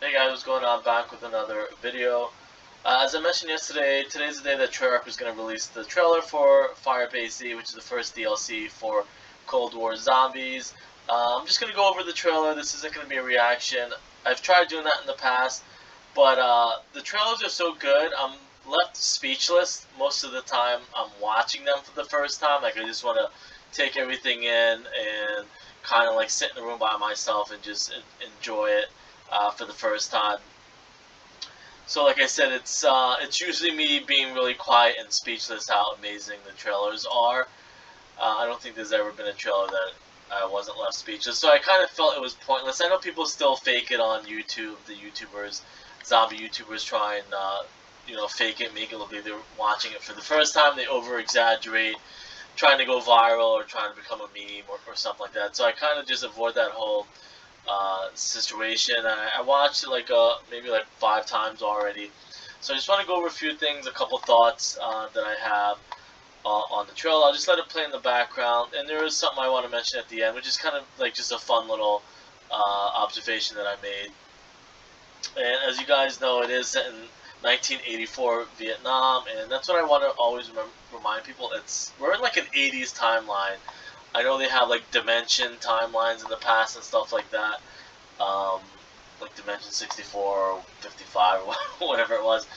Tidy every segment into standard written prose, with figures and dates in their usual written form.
Hey guys, what's going on? Back with another video. As I mentioned yesterday, today's the day that Treyarch is going to release the trailer for Firebase Z, which is the first DLC for Cold War Zombies. I'm just going to go over the trailer. This isn't going to be a reaction. I've tried doing that in the past, but the trailers are so good, I'm left speechless most of the time. I'm watching them for the first time. Like, I just want to take everything in and kind of like sit in the room by myself and just enjoy it. For the first time. So like I said, it's usually me being really quiet and speechless how amazing the trailers are. I don't think there's ever been a trailer that I wasn't left speechless. So I kind of felt it was pointless. I know people still fake it on YouTube. The YouTubers, zombie YouTubers, try and fake it, make it look like they're watching it for the first time. They over exaggerate, trying to go viral or trying to become a meme or something like that. So I kind of just avoid that whole situation. I watched it maybe like 5 times already. So I just want to go over a few things, a couple thoughts that I have on the trailer. I'll just let it play in the background, and there is something I want to mention at the end, which is kind of like just a fun little observation that I made. And as you guys know, it is set in 1984 Vietnam, and that's what I want to always remind people. We're in like an 80s timeline. I know they have like Dimension timelines in the past and stuff like that, like Dimension 64 or 55 or whatever it was.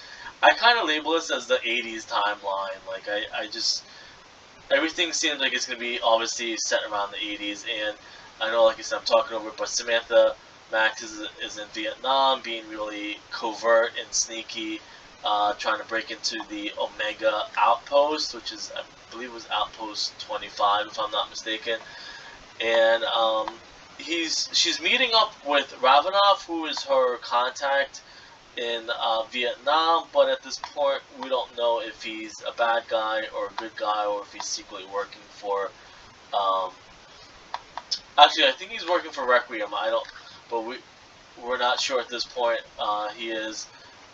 I kind of label this as the 80s timeline. Like I just, everything seems like it's going to be obviously set around the 80s, and I know, like I said, I'm talking over it, but Samantha Max is in Vietnam, being really covert and sneaky, trying to break into the Omega outpost, which is, I believe, was Outpost 25, if I'm not mistaken. And she's meeting up with Ravenov, who is her contact in Vietnam, but at this point we don't know if he's a bad guy or a good guy, or if he's secretly working for actually, I think he's working for Requiem. But we're not sure at this point. He is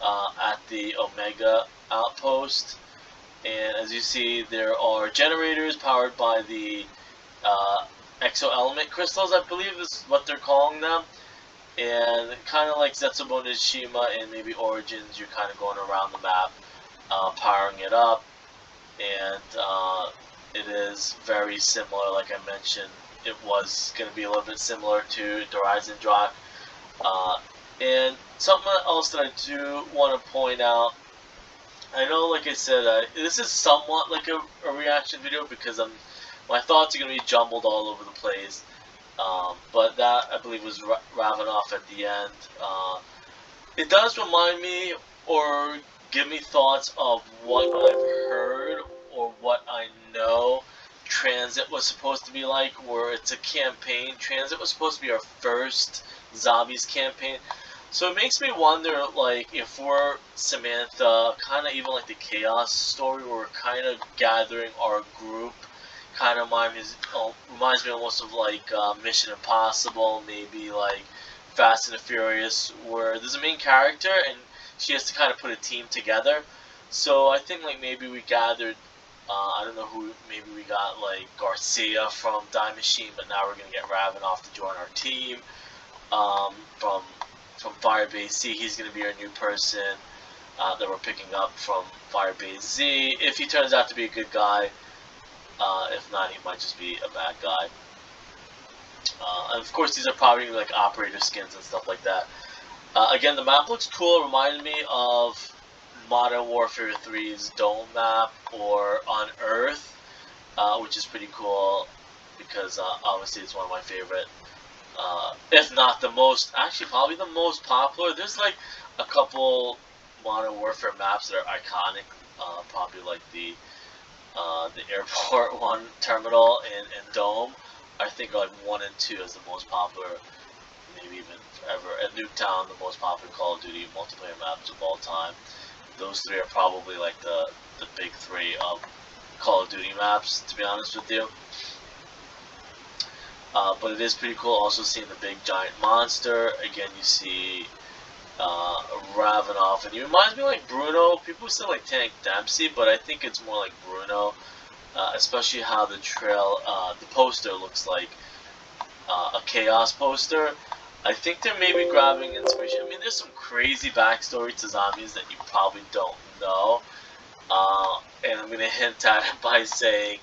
at the Omega outpost, and as you see, there are generators powered by the exo-element crystals, I believe is what they're calling them. And kind of like Zetsubo Nishima and maybe Origins, you're kind of going around the map, powering it up, and it is very similar. Like I mentioned, it was going to be a little bit similar to Horizon Drak. And something else that I do want to point out, I know, like I said, this is somewhat like a reaction video because my thoughts are going to be jumbled all over the place. But that, I believe, was Ravenov at the end. It does remind me or give me thoughts of what I've heard or what I know Transit was supposed to be like, where it's a campaign. Transit was supposed to be our first Zombies campaign. So it makes me wonder, like, if we're Samantha, kind of even like the Chaos story, where we're kind of gathering our group. Kind of reminds me almost of like Mission Impossible, maybe like Fast and the Furious, where there's a main character and she has to kind of put a team together. So I think like maybe we gathered, I don't know who, maybe we got like Garcia from Die Machine, but now we're gonna get Ravenov to join our team. From Firebase Z, he's gonna be our new person that we're picking up from Firebase Z. If he turns out to be a good guy. If not, he might just be a bad guy. And of course, these are probably like operator skins and stuff like that. Again, the map looks cool. It reminded me of Modern Warfare 3's Dome map, or on Earth, which is pretty cool because obviously it's one of my favorite, if not the most, actually probably the most popular. There's like a couple Modern Warfare maps that are iconic, probably like the airport one terminal and Dome. I think like 1 and 2 is the most popular, maybe even ever. And Nuketown, the most popular Call of Duty multiplayer maps of all time. Those 3 are probably like the big 3 of Call of Duty maps, to be honest with you. But it is pretty cool also seeing the big giant monster. Again, you see Ravenov, and he reminds me of like Bruno. People say like Tank Dempsey, but I think it's more like Bruno, especially how the poster looks like a Chaos poster. I think they're maybe grabbing inspiration. I mean, there's some crazy backstory to zombies that you probably don't know. And I'm going to hint at it by saying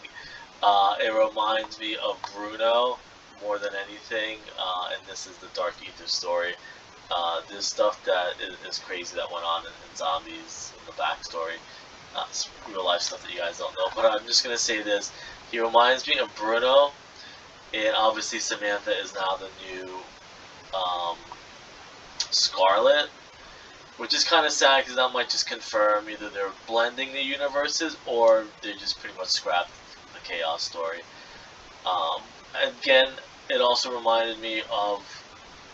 it reminds me of Bruno more than anything. And this is the Dark Ether story. There's stuff that is crazy that went on in zombies in the backstory. It's real life stuff that you guys don't know. But I'm just going to say this. He reminds me of Bruno. And obviously Samantha is now the new Scarlet, which is kind of sad because that might just confirm either they're blending the universes or they just pretty much scrapped the Chaos story. Again, it also reminded me of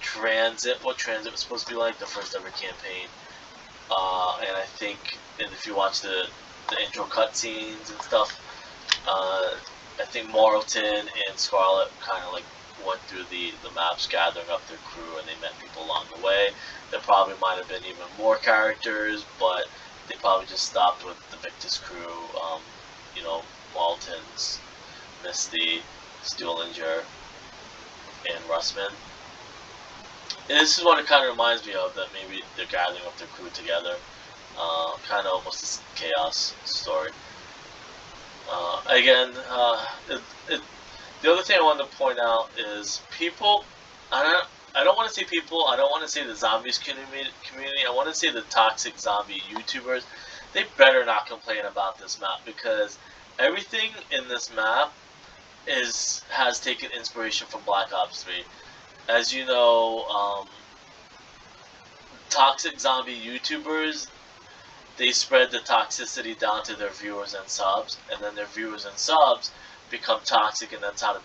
Transit, what Transit was supposed to be like, the first ever campaign. And I think, and if you watch the intro cutscenes and stuff, I think Marlton and Scarlet kind of like went through the maps gathering up their crew, and they met people along the way. There probably might have been even more characters, but they probably just stopped with the Victus crew. You know, Marlton's, Misty, Stuhlinger, and Russman. And this is what it kind of reminds me of, that maybe they're gathering up their crew together. Kind of almost a Chaos story. Again, the other thing I wanted to point out is people. I don't want to say people. I don't want to say the zombies community. I want to say the toxic zombie YouTubers. They better not complain about this map, because everything in this map has taken inspiration from Black Ops 3. As you know, toxic zombie YouTubers, they spread the toxicity down to their viewers and subs, and then their viewers and subs become toxic, and that's how the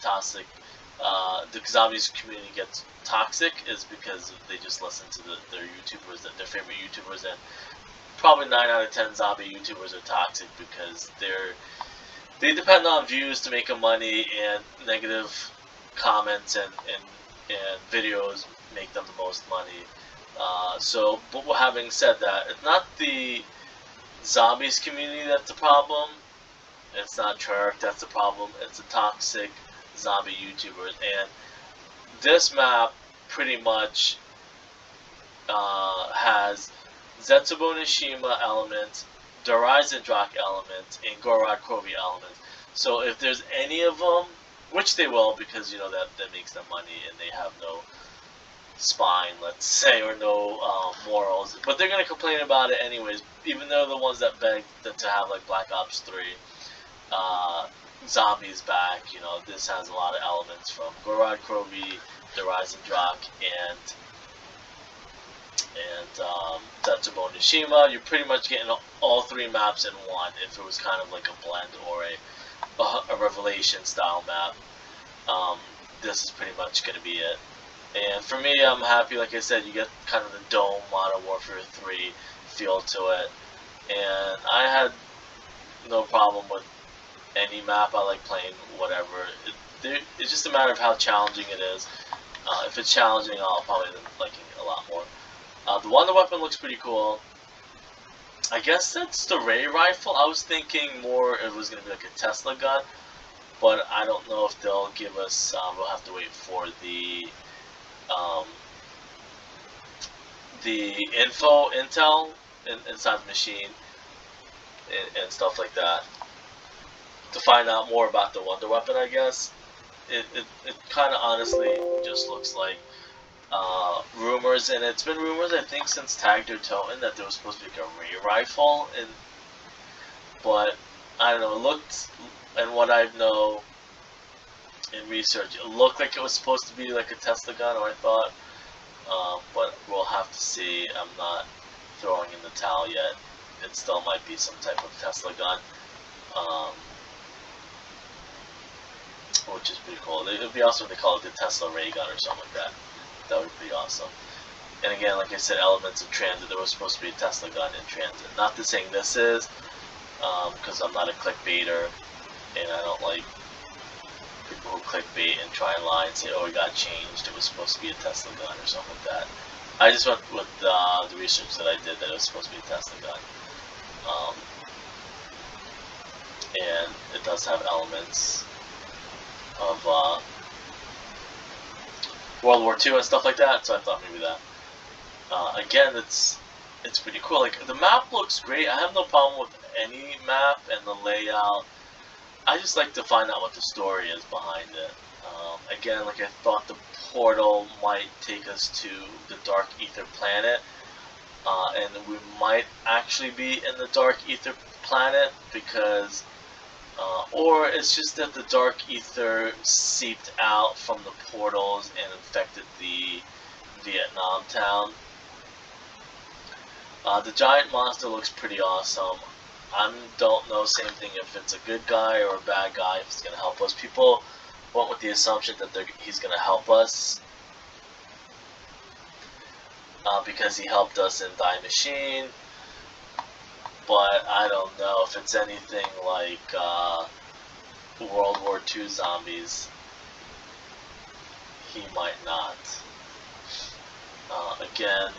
zombies community gets toxic, is because they just listen to their YouTubers, their favorite YouTubers, and probably 9 out of 10 zombie YouTubers are toxic because they depend on views to make money, and negative comments and videos make them the most money. But having said that, it's not the zombies community that's the problem. It's not Treyarch that's the problem. It's the toxic zombie YouTubers. And this map pretty much has Zetsubo Nishima elements, Drak elements, and Gorod Krovi elements. So if there's any of them, which they will, because you know that makes them money, and they have no spine, let's say, or no morals, but they're gonna complain about it anyways, even though the ones that begged to have like Black Ops 3 zombies back. You know, this has a lot of elements from Gorod Krovi, Drak, and Zetsubo Nishima. You're pretty much getting all 3 maps in one if it was kind of like a blend or a Revelation style map. This is pretty much going to be it. And for me, I'm happy. Like I said, you get kind of the Dome Modern Warfare 3 feel to it. And I had no problem with any map. I like playing whatever. It's just a matter of how challenging it is. If it's challenging, I'll probably end up liking it a lot more. The Wonder Weapon looks pretty cool. I guess that's the Ray Rifle. I was thinking more it was going to be like a Tesla gun, but I don't know if they'll give us, we'll have to wait for the intel inside the machine and stuff like that to find out more about the Wonder Weapon, I guess. It kind of honestly just looks like rumors, and it's been rumors, I think, since Tagged or Toten that there was supposed to be like a Ray Rifle, but I don't know, it looked, and what I know in research, it looked like it was supposed to be like a Tesla gun, or I thought, but we'll have to see. I'm not throwing in the towel yet. It still might be some type of Tesla gun, which is pretty cool. It would be awesome if they call it the Tesla Ray gun or something like that. That would be pretty awesome. And again, like I said, elements of Transit, there was supposed to be a Tesla gun in Transit. Not to saying this is, because I'm not a clickbaiter, and I don't like people who clickbait and try and lie and say, oh, it got changed, it was supposed to be a Tesla gun or something like that. I just went with the research that I did that it was supposed to be a Tesla gun. And it does have elements of World War II and stuff like that. So I thought maybe that. Again, it's pretty cool. Like, the map looks great. I have no problem with any map and the layout. I just like to find out what the story is behind it. Again, like, I thought the portal might take us to the Dark Ether planet, and we might actually be in the Dark Ether planet because, or it's just that the Dark Ether seeped out from the portals and infected the Vietnam town. The giant monster looks pretty awesome. I don't know, same thing, if it's a good guy or a bad guy, if he's going to help us. People went with the assumption that he's going to help us because he helped us in Die Machine, but I don't know if it's anything like World War II zombies. He might not. Again,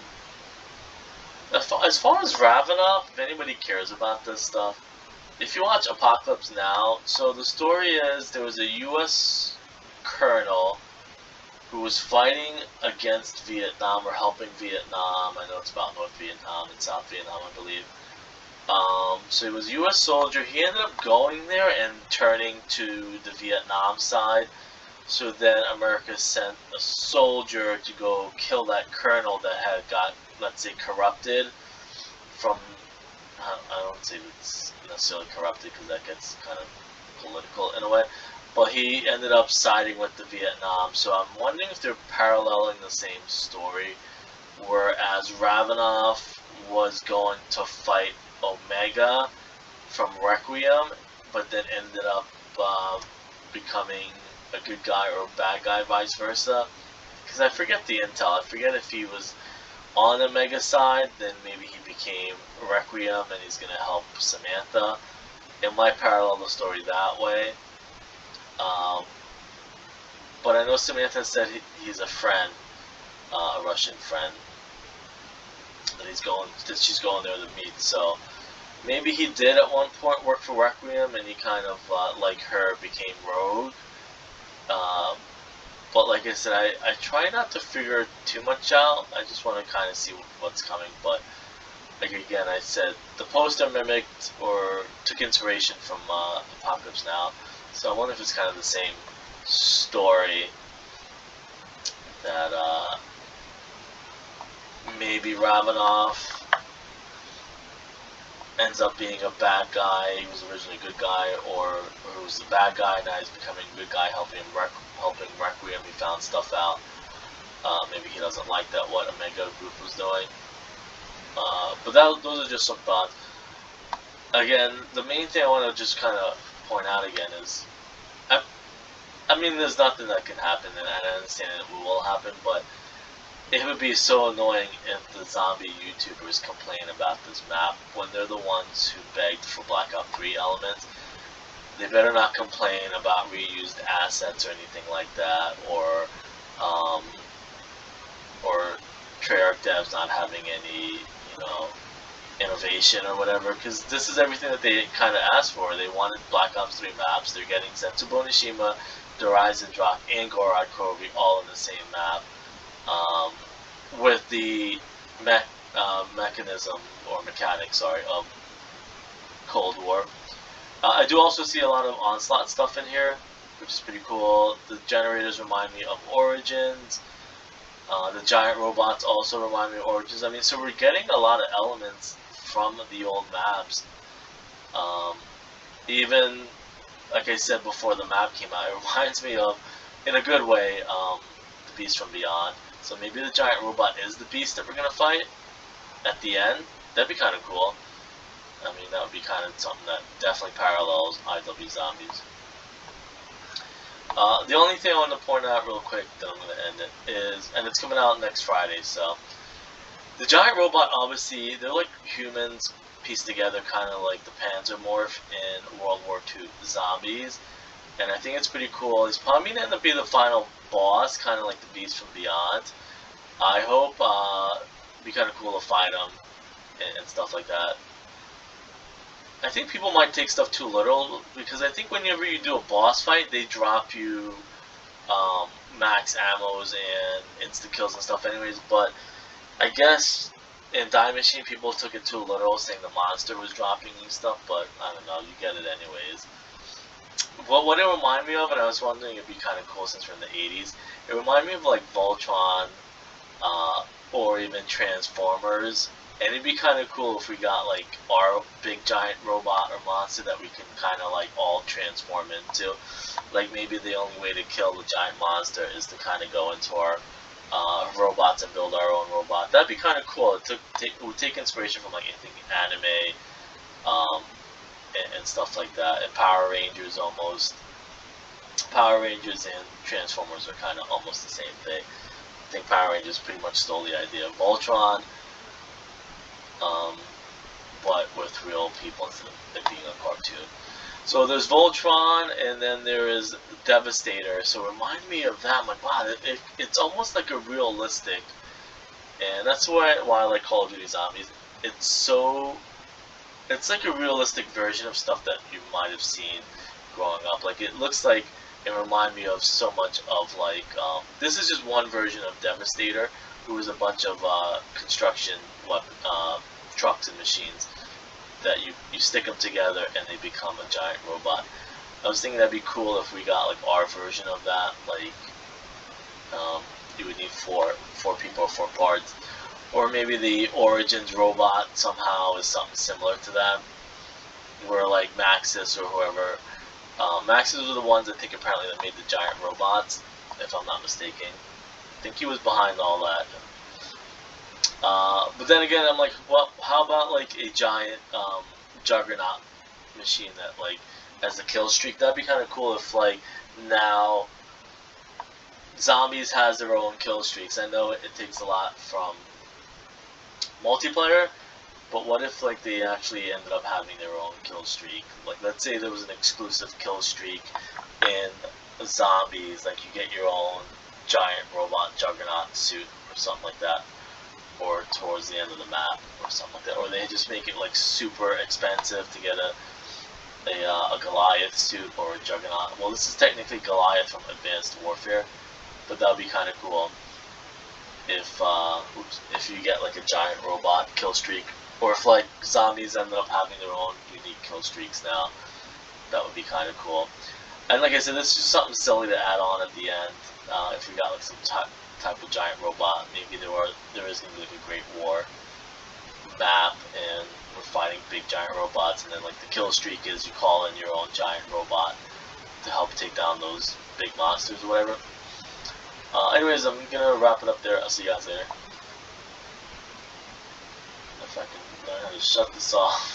as far as Ravenov, if anybody cares about this stuff, if you watch Apocalypse Now, so the story is there was a U.S. colonel who was fighting against Vietnam or helping Vietnam. I know it's about North Vietnam and South Vietnam, I believe. So he was a U.S. soldier. He ended up going there and turning to the Vietnam side. So then America sent a soldier to go kill that colonel that had got, let's say, corrupted from, I don't say it's necessarily corrupted because that gets kind of political in a way, but he ended up siding with the Vietnam. So I'm wondering if they're paralleling the same story, whereas Ravenov was going to fight Omega from Requiem, but then ended up becoming a good guy or a bad guy, vice versa. Because I forget the intel. I forget if he was on the Omega side, then maybe he became Requiem and he's going to help Samantha. It might parallel the story that way. But I know Samantha said he's a friend, a Russian friend, that she's going there to meet. So maybe he did at one point work for Requiem and he kind of, like her, became rogue. But like I said, I try not to figure too much out. I just want to kind of see what's coming. But like again, I said the poster mimicked or took inspiration from Apocalypse Now. So I wonder if it's kind of the same story, that maybe Ravenov ends up being a bad guy. He was originally a good guy, or he was the bad guy, now he's becoming a good guy, helping Requiem. He found stuff out. Maybe he doesn't like that what Omega Group was doing. But those are just some thoughts. Again, the main thing I want to just kind of point out again is, I mean, there's nothing that can happen, and I understand it will happen, but it would be so annoying if the zombie YouTubers complain about this map when they're the ones who begged for Blackout 3 elements. They better not complain about reused assets or anything like that, or Treyarch devs not having any, innovation or whatever, because this is everything that they kind of asked for. They wanted Black Ops 3 maps. They're getting Setsubo Nishima, Horizon Drop, and Gorod Krovi all in the same map. With the mechanics of Cold War. I do also see a lot of Onslaught stuff in here, which is pretty cool. The generators remind me of Origins. The giant robots also remind me of Origins. I mean, so we're getting a lot of elements from the old maps. Even, like I said before the map came out, it reminds me of, in a good way, the Beast from Beyond. So maybe the giant robot is the beast that we're going to fight at the end. That'd be kind of cool. I mean, that would be kind of something that definitely parallels IW Zombies. The only thing I want to point out real quick, then I'm going to end it, is, and it's coming out next Friday, so, the giant robot, obviously, they're like humans pieced together, kind of like the Panzermorph in World War II Zombies, and I think it's pretty cool. He's probably going to end up being the final boss, kind of like the Beast from Beyond. I hope it'd be kind of cool to fight him and stuff like that. I think people might take stuff too literal, because I think whenever you do a boss fight, they drop you max ammos and insta kills and stuff anyways, but I guess in Die Machine people took it too literal, saying the monster was dropping and stuff, but I don't know, you get it anyways. But what it reminded me of, and I was wondering it'd be kind of cool since we're in the 80s, it reminded me of like Voltron, or even Transformers, and it'd be kind of cool if we got like our big giant robot or monster that we can kind of like all transform into. Like maybe the only way to kill the giant monster is to kind of go into our robots and build our own robot. That'd be kind of cool. It would take inspiration from like anything anime, and stuff like that, and Power Rangers almost. Power Rangers and Transformers are kind of almost the same thing. I think Power Rangers pretty much stole the idea of Voltron, but with real people instead of it being a cartoon. So there's Voltron, and then there is Devastator. So remind me of that. I'm like, wow, it's almost like a realistic, and that's why I like Call of Duty Zombies. It's like a realistic version of stuff that you might have seen growing up. Like it looks like it reminded me of so much of like this is just one version of Devastator, who is a bunch of construction trucks and machines that you stick them together and they become a giant robot. I was thinking that'd be cool if we got like our version of that. Like you would need four people or 4 parts, or maybe the Origins robot somehow is something similar to that, where like Maxis or whoever. Maxis were the ones I think apparently that made the giant robots, if I'm not mistaken. I think he was behind all that. But then again, I'm like, well, how about like a giant juggernaut machine that like has a kill streak? That'd be kind of cool if like now Zombies has their own kill streaks. I know it takes a lot from multiplayer, but what if like they actually ended up having their own kill streak? Like let's say there was an exclusive kill streak in Zombies, like you get your own giant robot juggernaut suit or something like that, or towards the end of the map or something like that, or they just make it like super expensive to get a Goliath suit or a juggernaut. Well, this is technically Goliath from Advanced Warfare, but that would be kind of cool if you get like a giant robot kill streak, or if like Zombies ended up having their own unique kill streaks now. That would be kind of cool. And like I said, this is just something silly to add on at the end. If we got like some type of giant robot, maybe there is going to be like a Great War map, and we're fighting big giant robots, and then like the kill streak is you call in your own giant robot to help take down those big monsters or whatever. Anyways, I'm gonna wrap it up there. I'll see you guys later. If I can learn how to shut this off.